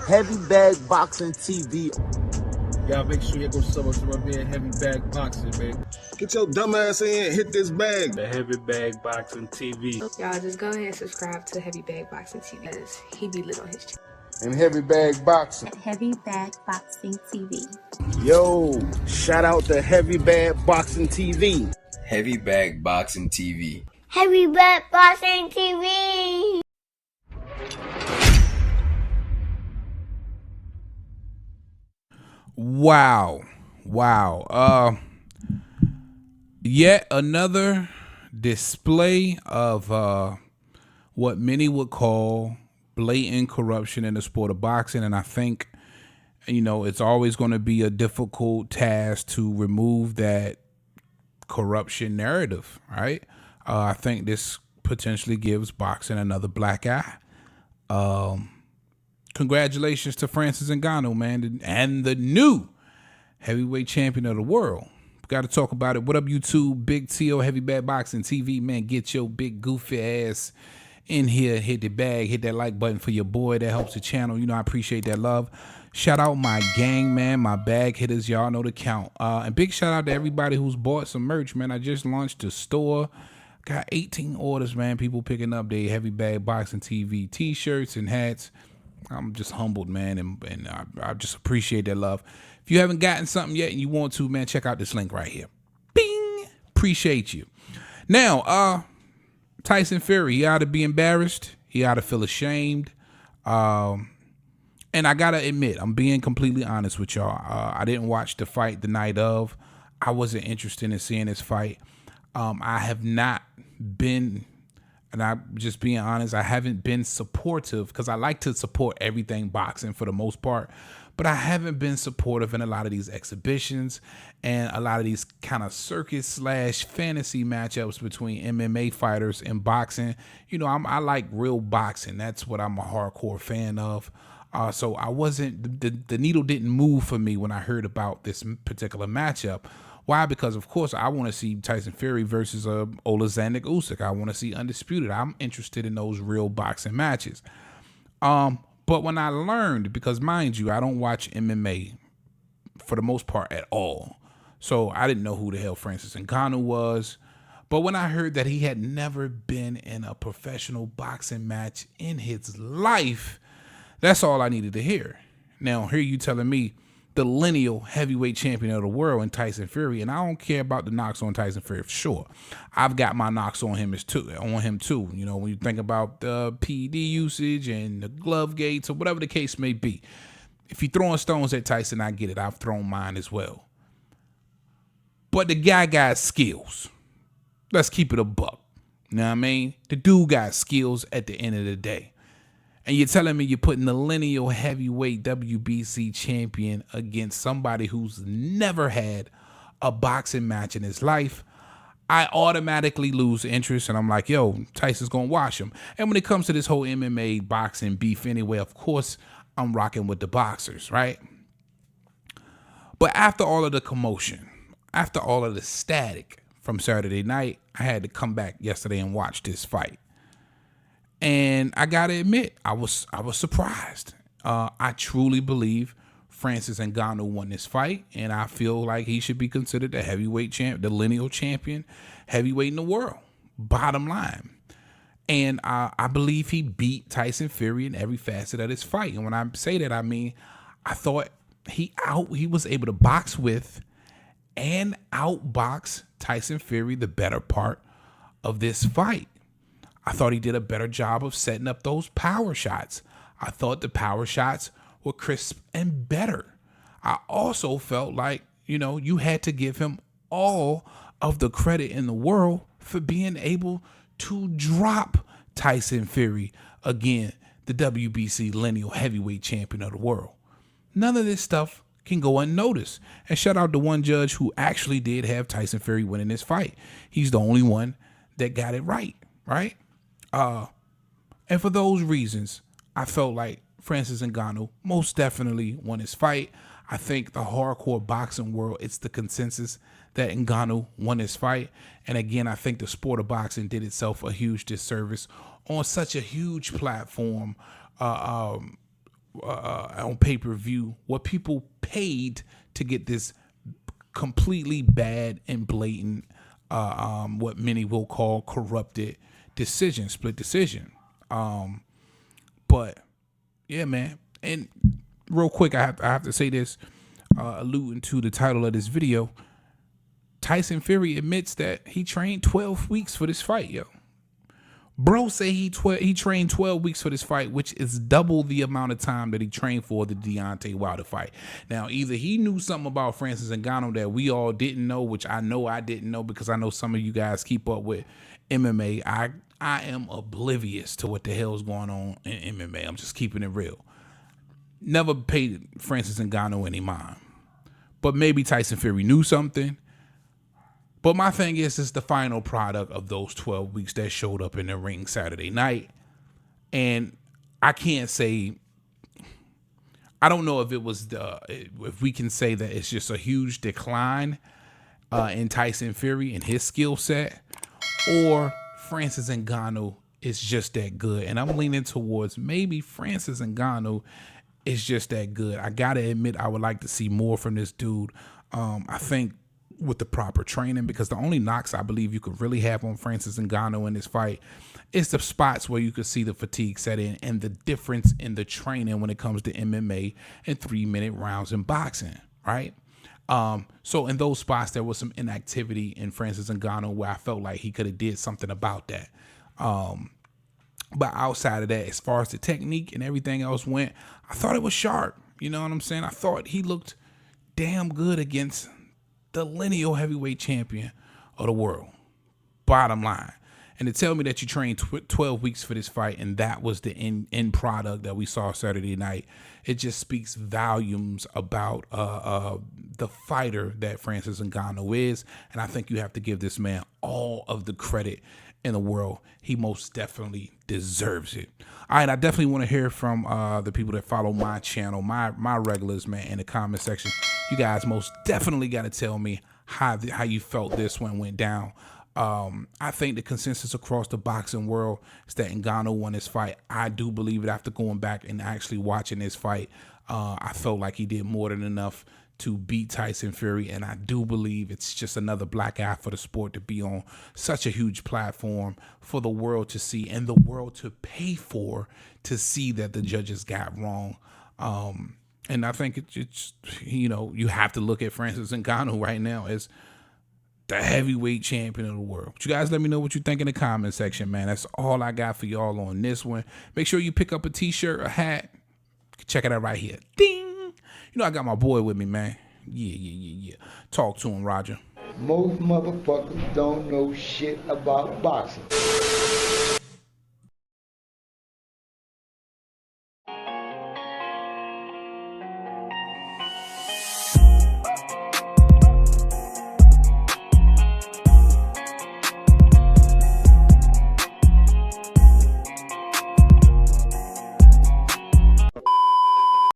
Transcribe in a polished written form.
Heavy Bag Boxing TV. Y'all make sure you go sub to my man Heavy Bag Boxing, man. Get your dumb ass in, hit this bag. The Heavy Bag Boxing TV. Y'all just go ahead and subscribe to Heavy Bag Boxing TV because he be lit on his channel. And Heavy Bag Boxing. Heavy Bag Boxing TV. Yo, shout out to Heavy Bag Boxing TV. Heavy Bag Boxing TV. Heavy Bag Boxing TV. Wow. Yet another display of what many would call blatant corruption in the sport of boxing. And I think, it's always going to be a difficult task to remove that corruption narrative, right? I think this potentially gives boxing another black eye. Congratulations to Francis Ngannou, man, and the new heavyweight champion of the world. Got to talk about it. What up, YouTube? Big T.O. Heavy Bag Boxing TV, man. Get your big goofy ass in here. Hit the bag. Hit that like button for your boy. That helps the channel. I appreciate that love. Shout out my gang, man. My bag hitters. Y'all know the count. And big shout out to everybody who's bought some merch, man. I just launched a store. Got 18 orders, man. People picking up their Heavy Bag Boxing TV t-shirts and hats. I'm just humbled, man, and I just appreciate that love. If you haven't gotten something yet and you want to, man, check out this link right here. Bing! Appreciate you. Now, Tyson Fury, he ought to be embarrassed. He ought to feel ashamed. And I got to admit, I'm being completely honest with y'all. I didn't watch the fight the night of. I wasn't interested in seeing this fight. I have not been... And I'm just being honest, I haven't been supportive because I like to support everything boxing for the most part, but I haven't been supportive in a lot of these exhibitions and a lot of these kind of circus / fantasy matchups between MMA fighters and boxing. I like real boxing. That's what I'm a hardcore fan of. So I wasn't, the needle didn't move for me when I heard about this particular matchup. Why? Because, of course, I want to see Tyson Fury versus Alexander Usyk. I want to see Undisputed. I'm interested in those real boxing matches. But when I learned, because mind you, I don't watch MMA for the most part at all. So I didn't know who the hell Francis Ngannou was. But when I heard that he had never been in a professional boxing match in his life, that's all I needed to hear. Now, here you telling me the lineal heavyweight champion of the world in Tyson Fury, and I don't care about the knocks on Tyson Fury for sure. I've got my knocks on him too. When you think about the PED usage and the glove gates or whatever the case may be. If you're throwing stones at Tyson, I get it. I've thrown mine as well. But the guy got skills. Let's keep it a buck. You know what I mean? The dude got skills at the end of the day. And you're telling me you're putting the lineal heavyweight WBC champion against somebody who's never had a boxing match in his life. I automatically lose interest, and I'm like, yo, Tyson's going to wash him. And when it comes to this whole MMA boxing beef anyway, of course, I'm rocking with the boxers, right? But after all of the commotion, after all of the static from Saturday night, I had to come back yesterday and watch this fight. And I gotta admit, I was surprised. I truly believe Francis Ngannou won this fight, and I feel like he should be considered the heavyweight champ, the lineal champion heavyweight in the world. Bottom line. And I believe he beat Tyson Fury in every facet of this fight. And when I say that, I mean I thought he was able to box with and outbox Tyson Fury the better part of this fight. I thought he did a better job of setting up those power shots. I thought the power shots were crisp and better. I also felt like, you had to give him all of the credit in the world for being able to drop Tyson Fury, again, the WBC lineal heavyweight champion of the world. None of this stuff can go unnoticed. And shout out to one judge who actually did have Tyson Fury winning this fight. He's the only one that got it right? And for those reasons, I felt like Francis Ngannou most definitely won his fight. I think the hardcore boxing world, it's the consensus that Ngannou won his fight. And again, I think the sport of boxing did itself a huge disservice on such a huge platform on pay-per-view what people paid to get this completely bad and blatant, what many will call corrupted decision, split decision. But yeah, man. And real quick, I have to say this, alluding to the title of this video. Tyson Fury admits that he trained 12 weeks for this fight, yo. Bro say he trained 12 weeks for this fight, which is double the amount of time that he trained for the Deontay Wilder fight. Now, either he knew something about Francis Ngannou that we all didn't know, which I know I didn't know because I know some of you guys keep up with MMA. I am oblivious to what the hell is going on in MMA. I'm just keeping it real. Never paid Francis Ngannou any mind. But maybe Tyson Fury knew something. But my thing is, it's the final product of those 12 weeks that showed up in the ring Saturday night. And I can't say, I don't know if it was if we can say that it's just a huge decline in Tyson Fury and his skill set, or Francis Ngannou is just that good. And I'm leaning towards maybe Francis Ngannou is just that good. I gotta admit, I would like to see more from this dude. I think with the proper training, because the only knocks I believe you could really have on Francis Ngannou in this fight is the spots where you could see the fatigue set in and the difference in the training when it comes to MMA and 3-minute rounds in boxing, right? So in those spots, there was some inactivity in Francis Ngannou where I felt like he could have did something about that. But outside of that, as far as the technique and everything else went, I thought it was sharp. You know what I'm saying? I thought he looked damn good against the lineal heavyweight champion of the world. Bottom line. And to tell me that you trained 12 weeks for this fight and that was the end product that we saw Saturday night, it just speaks volumes about the fighter that Francis Ngannou is. And I think you have to give this man all of the credit in the world. He most definitely deserves it. All right, I definitely want to hear from the people that follow my channel, my regulars, man, in the comment section. You guys most definitely got to tell me how you felt this one went down. I think the consensus across the boxing world is that Ngannou won this fight. I do believe it after going back and actually watching this fight. I felt like he did more than enough to beat Tyson Fury, and I do believe it's just another black eye for the sport to be on such a huge platform for the world to see and the world to pay for to see that the judges got wrong. And I think it's you know, you have to look at Francis Ngannou right now as the heavyweight champion of the world. But you guys let me know what you think in the comment section, man. That's all I got for y'all on this one. Make sure you pick up a t-shirt, a hat. Check it out right here. Ding! You know I got my boy with me, man. Yeah. Talk to him, Roger. Most motherfuckers don't know shit about boxing.